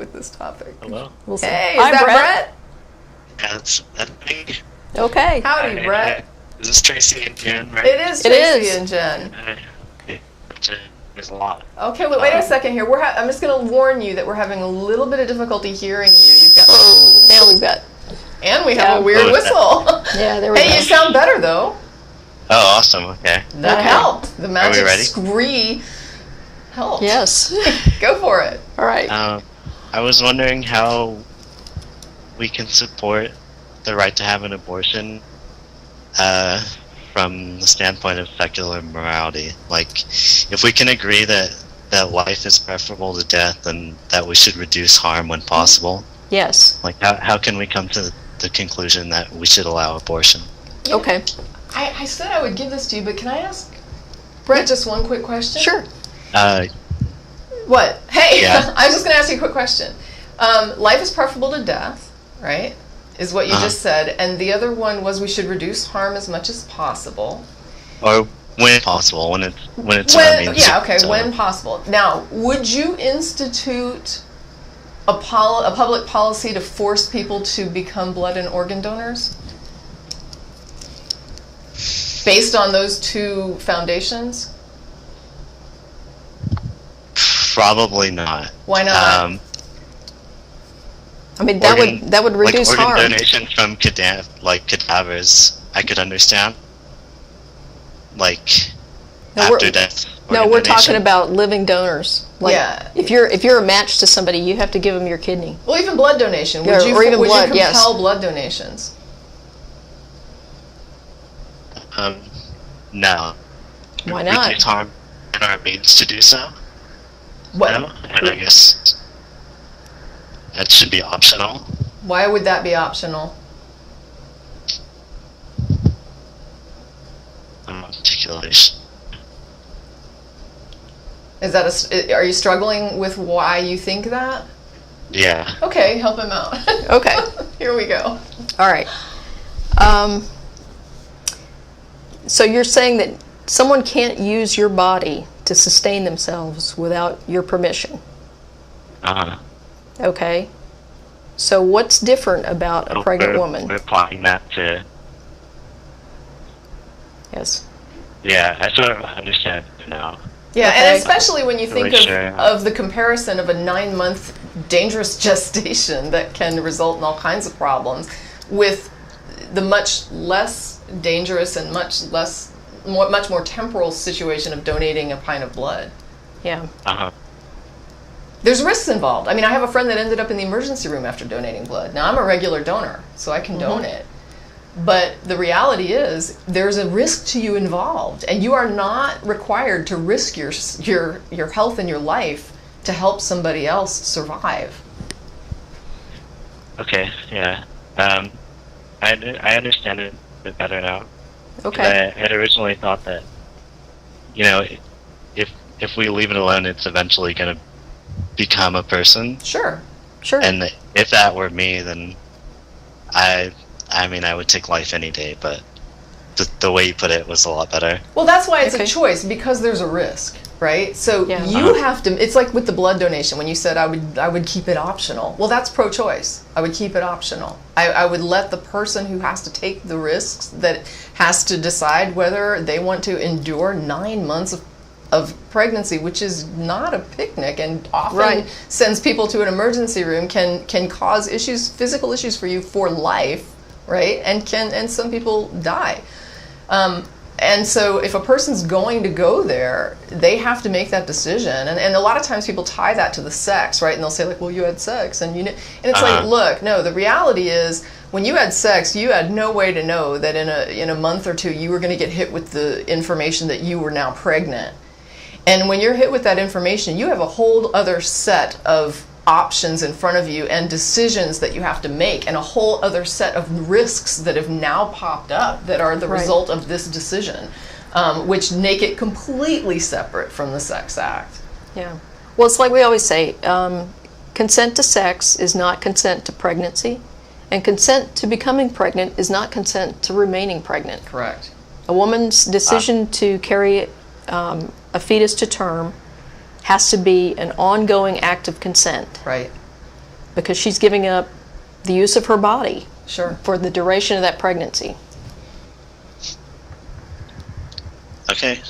with this topic. Hello. We'll see. Hey, Hi, is that Brett. Yeah, that's me. Okay. Howdy, Brett. Is this Tracie and Jen, right? It is It Tracie is. and Jen. There's a lot. Okay, wait a second here. I'm just going to warn you that we're having a little bit of difficulty hearing you. You've got, Now we've got. and we have a weird Oh, whistle. Yeah, there we go. Hey, you sound better though. Oh, awesome. Okay. That Okay. helped. The magic ready? scree helped. Yes. Go for it. All right. I was wondering how we can support the right to have an abortion from the standpoint of secular morality. Like, if we can agree that life is preferable to death and that we should reduce harm when possible, Yes. like how can we come to the conclusion that we should allow abortion? Okay. I said I would give this to you, but can I ask Brett just one quick question? Sure. What? Hey, Yeah. I was just going to ask you a quick question. Life is preferable to death, right? Is what you just said. And the other one was we should reduce harm as much as possible. Or when possible, when it's our means. Yeah, okay, when possible. Now, would you institute a public policy to force people to become blood and organ donors? Based on those two foundations? Probably not. Why not? I mean, that would reduce like organ harm. donations from cadavers, I could understand. Like No, after death. No, organ we're donation. talking about living donors. Like, Yeah. If you're a match to somebody, you have to give them your kidney. Well, even blood donation. Yeah, Would you, or even would blood, you yes. compel blood donations? No. Why not? Reduce harm in our means to do so. What? No? And I guess that should be optional. Why would that be optional? Articulation. Is that are you struggling with why you think that? Yeah. Okay, help him out. Okay. Here we go. All right. So you're saying that someone can't use your body to sustain themselves without your permission. Okay. So what's different about a pregnant woman? We're applying that to. Yes. Yeah, I sort of understand it now. Yeah, Okay. and especially when you think Really sure. of the comparison of a 9-month dangerous gestation that can result in all kinds of problems with the much less dangerous and much more temporal situation of donating a pint of blood. Yeah. There's risks involved. I mean, I have a friend that ended up in the emergency room after donating blood. Now, I'm a regular donor, so I can donate. But the reality is, there's a risk to you involved, and you are not required to risk your health and your life to help somebody else survive. Okay, yeah. I understand it a bit better now. Okay. I had originally thought that, if we leave it alone, it's eventually going to become a person. Sure. Sure. And if that were me, then I mean, I would take life any day, but the way you put it was a lot better. Well, that's why it's Okay. a choice, because there's a risk, right? So Yeah. you have to. It's like with the blood donation when you said I would keep it optional. Well, that's pro-choice. I would keep it optional. I would let the person who has to take the risks, that has to decide whether they want to endure 9 months of pregnancy, which is not a picnic, and often Right. sends people to an emergency room, can cause issues, physical issues for you for life, right? And some people die. And so if a person's going to go there, they have to make that decision. And a lot of times people tie that to the sex, right? And they'll say like, well, you had sex. And it's like, look, no, the reality is when you had sex, you had no way to know that in a month or two you were going to get hit with the information that you were now pregnant. And when you're hit with that information, you have a whole other set of options in front of you and decisions that you have to make, and a whole other set of risks that have now popped up that are the Right. result of this decision, which make it completely separate from the sex act. Yeah. Well, it's like we always say, consent to sex is not consent to pregnancy, and consent to becoming pregnant is not consent to remaining pregnant. Correct. A woman's decision to carry a fetus to term has to be an ongoing act of consent. Right. because she's giving up the use of her body Sure. for the duration of that pregnancy. Okay.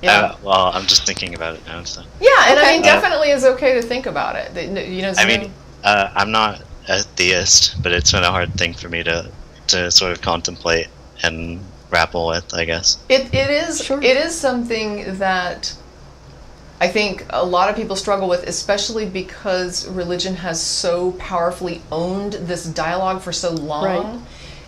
Yeah. Well, I'm just thinking about it now. So. Yeah, and I Okay. mean, definitely is okay to think about it. You know, I mean, I'm not a theist, but it's been a hard thing for me to sort of contemplate and grapple with, I guess. it is Sure. it is something that I think a lot of people struggle with, especially because religion has so powerfully owned this dialogue for so long. Right.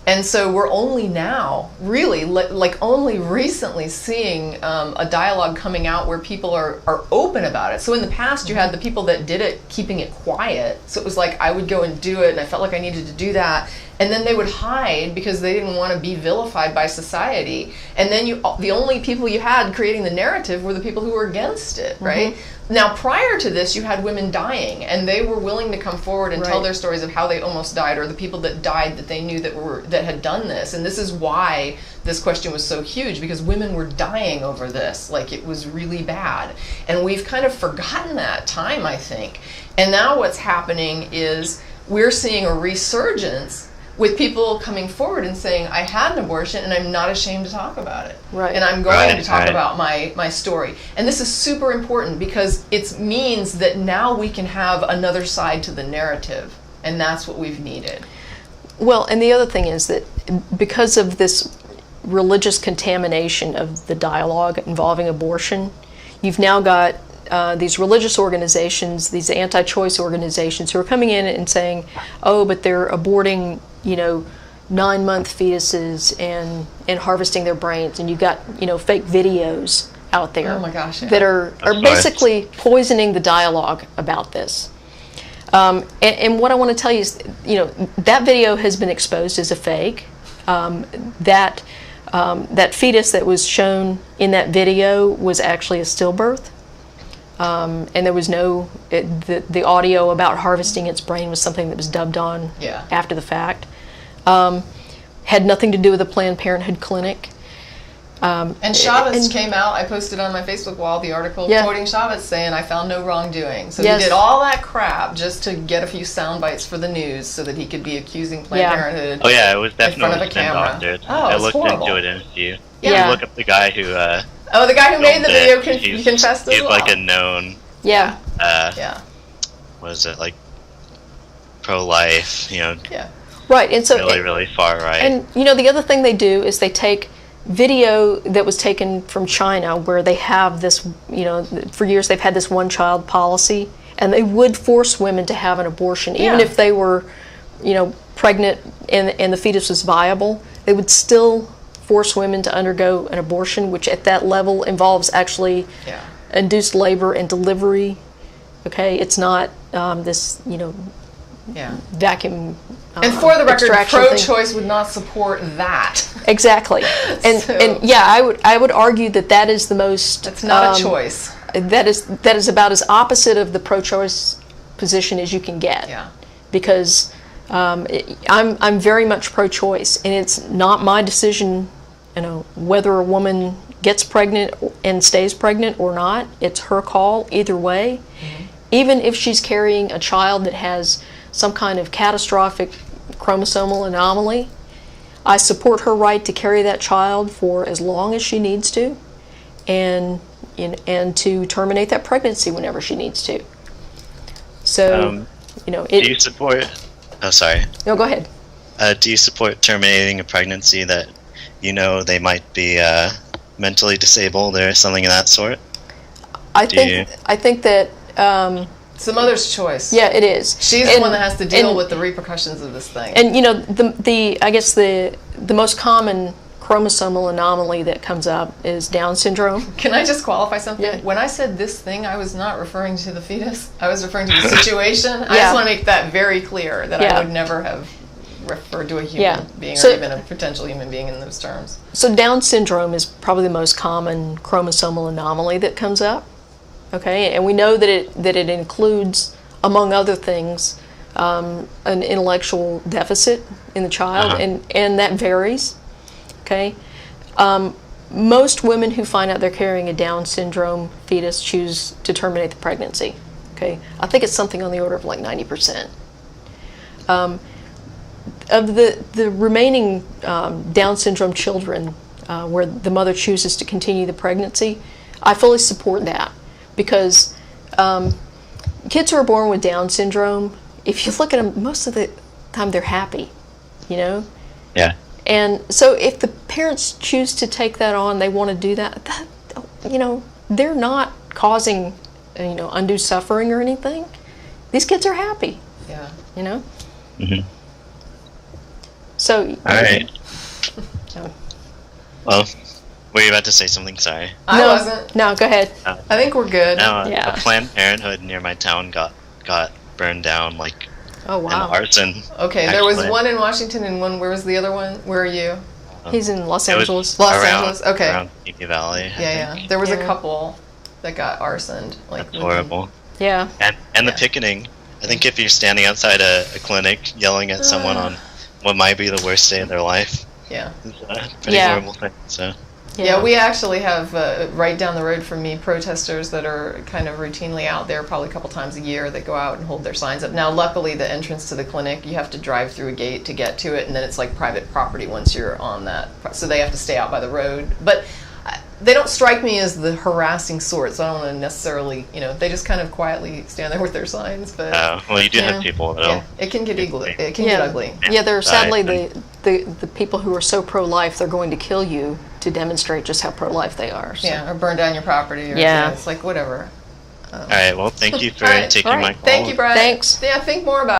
And so we're only now, really, like only recently seeing a dialogue coming out where people are open about it. So in the past, you had the people that did it keeping it quiet. So it was like I would go and do it, and I felt like I needed to do that. And then they would hide because they didn't want to be vilified by society. And then the only people you had creating the narrative were the people who were against it, right? Now, prior to this, you had women dying, and they were willing to come forward and tell Right. their stories of how they almost died, or the people that died that they knew that had done this. And this is why this question was so huge, because women were dying over this, like it was really bad. And we've kind of forgotten that time, I think. And now what's happening is we're seeing a resurgence with people coming forward and saying, I had an abortion and I'm not ashamed to talk about it. Right. And I'm going Right, to talk right. about my story. And this is super important because it means that now we can have another side to the narrative. And that's what we've needed. Well, and the other thing is that because of this religious contamination of the dialogue involving abortion, you've now got these religious organizations, these anti-choice organizations who are coming in and saying, oh, but they're aborting, 9-month fetuses and harvesting their brains, and you've got, fake videos out there Oh my gosh, yeah. that are That's right. basically poisoning the dialogue about this. And what I want to tell you is, that video has been exposed as a fake. That fetus that was shown in that video was actually a stillbirth. And there was the audio about harvesting its brain was something that was dubbed on Yeah. after the fact. Had nothing to do with a Planned Parenthood clinic. And Chavez and- came out, I posted on my Facebook wall the article Yeah. quoting Chavez saying, I found no wrongdoing. So Yes. he did all that crap just to get a few sound bites for the news so that he could be accusing Planned Yeah. Parenthood. Oh yeah, it was In front definitely of a camera. doctored. Oh, I it's looked horrible. into it in a few. Yeah. You look up the guy who Oh, the guy who made the video filmed it. he confessed as He's well. like a known Yeah. Yeah, what is it, like pro-life, yeah. Right. And so really far right. And the other thing they do is they take video that was taken from China where they have this, for years they've had this one-child policy, and they would force women to have an abortion even Yeah. if they were, pregnant and the fetus was viable. They would still force women to undergo an abortion, which at that level involves actually Yeah. induced labor and delivery. Okay, it's not this, Yeah. vacuum. And for the record, extraction thing. pro-choice would not support that. Exactly, and So- and yeah, I would argue that is the most. It's not a choice. That is about as opposite of the pro-choice position as you can get. Yeah. Because I'm very much pro-choice, and it's not my decision, whether a woman gets pregnant and stays pregnant or not. It's her call either way. Mm-hmm. Even if she's carrying a child that has some kind of catastrophic chromosomal anomaly, I support her right to carry that child for as long as she needs to, and to terminate that pregnancy whenever she needs to. So, do you support? Oh, sorry. No, go ahead. Do you support terminating a pregnancy that they might be mentally disabled or something of that sort? I think that It's the mother's choice. yeah, it is. She's the one that has to deal and- with the repercussions of this thing. And I guess the most common chromosomal anomaly that comes up is Down syndrome. Can I just qualify something? Yeah. When I said this thing, I was not referring to the fetus. I was referring to the situation. I Yeah. just want to make that very clear that Yeah. I would never have referred to a human Yeah. being So- or even a potential human being in those terms. So Down syndrome is probably the most common chromosomal anomaly that comes up. Okay, and we know that it includes, among other things, an intellectual deficit in the child, Uh-huh. and that varies. Okay, most women who find out they're carrying a Down syndrome fetus choose to terminate the pregnancy. Okay, Okay, I think it's something on the order of like 90%. Of the remaining Down syndrome children where the mother chooses to continue the pregnancy, I fully support that, because kids who are born with Down syndrome, if you look at them, most of the time they're happy, you know? Yeah. And so if the parents choose to take that on, they want to do that, you know, they're not causing, you know, undue suffering or anything. These kids are happy. Yeah. You know? Mm-hmm. So. All right. So. Well, were you about to say something? Sorry. I wasn't. No, go ahead. I think we're good. No, Yeah. a Planned Parenthood near my town got burned down, like, Oh, wow. in arson. Okay, there was one in Washington and one, where was the other one? Where are you? He's in Los It was Angeles. Los around- Angeles, okay. Around Peeples Valley. I Yeah, think. yeah. There was a Yeah. couple that got arsoned. Like, That's horrible. Yeah. And the picketing. I think if you're standing outside a clinic yelling at someone on what might be the worst day of their life, Yeah. it's a pretty Yeah. horrible thing. So. Yeah, we actually have right down the road from me protesters that are kind of routinely out there, probably a couple times a year, that go out and hold their signs up. Now, luckily, the entrance to the clinic, you have to drive through a gate to get to it, and then it's like private property once you're on that. So they have to stay out by the road. But they don't strike me as the harassing sort, so I don't want to necessarily, you know, they just kind of quietly stand there with their signs. But Well, you do Yeah. have people that yeah, it can get ugly. It can get ugly. Yeah, there are sadly Right. the people who are so pro-life, they're going to kill you to demonstrate just how pro-life they are. So. Yeah, or burn down your property. Or, Yeah. it's like whatever. All right. Well, thank you for All right. taking All my right. call. Thank you, Brad. Thanks. Yeah, think more about